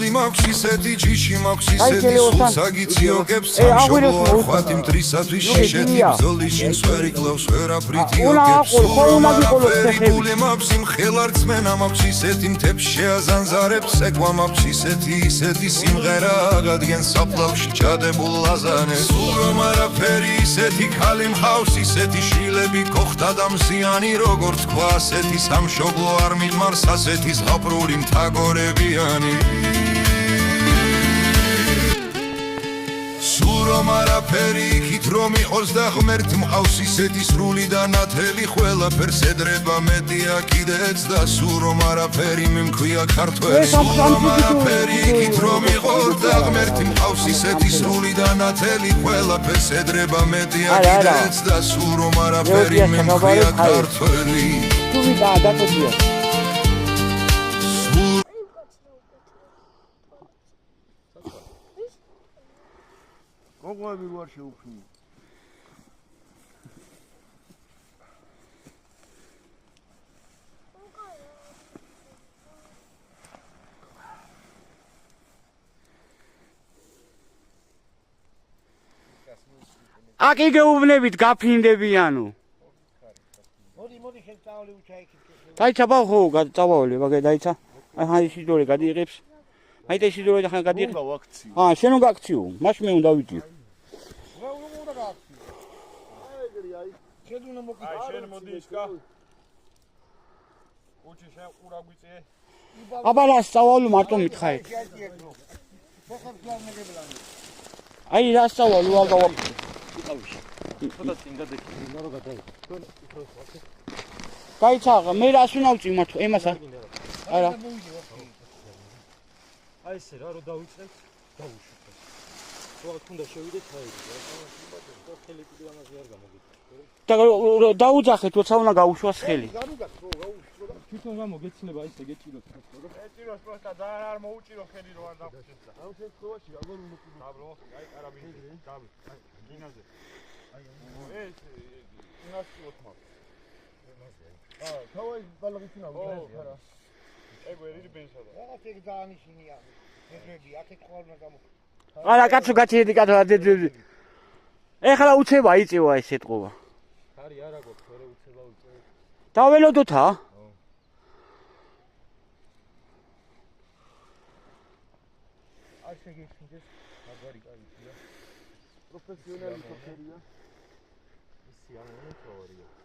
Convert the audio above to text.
სახლი მაქვს ისეთი ჯიში მაქვს ისეთი სულ საგიციოგებს სამშობლო არ ხვათი მტრისათვის შიშეთი ბრძოლის შინს ვერ იკლავს ვერაფრითიოგებს სულამარაფერი გული მაქვს იმ ხელარწმენა მაქვს ისეთი მთებს შეაზანზარებს ეკვა მაქვს ისეთი სიმღერა გადგენს საფლავში ჩადებულ აზანებს სულამარაფერი ისეთი ხალი მყავს ისეთი შილები გოხდა და მზიანი როგორ თქვა ასეთი სამშობლო არ მიღმარს ასეთი ზღაპრული მთაგორებიანი სულამ არაფერი იქით რომ იყოს და ღმერთ მყავს ისეთი სრული და ნათელი ყველაფერს ედრება მეტია კიდეც და სულამ არაფერი მიმქვია ქართველი სულამ არაფერი იქით რომ იყოს და ღმერთ მყავს ისეთი სრული და ნათელი ყველაფერს ედრება მეტია კიდეც და სულამ არაფერი მიმქვია ქართველი Qo'qo'bi bor shu o'qishni. აკი გეუბნებით გაფინდებიანო. მოდი შენ წავალი უჩაიქით. დაიცა ბახო წავალი ვაგე დაიცა. აი ხა ისიდორი გადიიღებს. აი და ისიდორი და ხა გადიიღებს. შენ უნდა გაქციო. მაშ მე უნდა ვიდიო. შენ მოდი ისკა უჩი შენ ყურა გვიწე აბა რა სწავლო მარტო მითხაი აი რა სწავლო აგავა ცოტა წინ გადაიქი ნარო გადაი გაიცა მე რას უნდა ვწიმოთ ემასა აი რა აი ესე რა რო დავიწყებ დავუშვებ რა თქონდა შევიდეთ აი რა ხელი კიდე ამაზე არ გამოგიწევს და დაუძახეთ როცა უნდა გაუშვას ხელი თვითონ გამოგეცლება ისე გეჭიროთ ეჭიროს პროსტა და არ მოუჭირო ხელი რო არ დაგხვდეთ და აუ შენ ხოვაში როგორ უნდა დაბრო აი კარაბინი დაბი აი გინაზე აი ეს ინასტიოთ მაგ თავი ბალღიჩინა ვერა ეგ ვერი ბენსა და რა ეგ დაანიშინია ეგრები აქეთ ხოლმე გამო არა კაცო გაჩიედი კაცო ეხლა უცება იწევა ეს ეთყობა არი არა გვაქვს ორი უცება უწევ დაველოდოთა არ შეგეჩინდეს მაგარი კაცია პროფესიონალი ფოტოია ისი ამონე თორია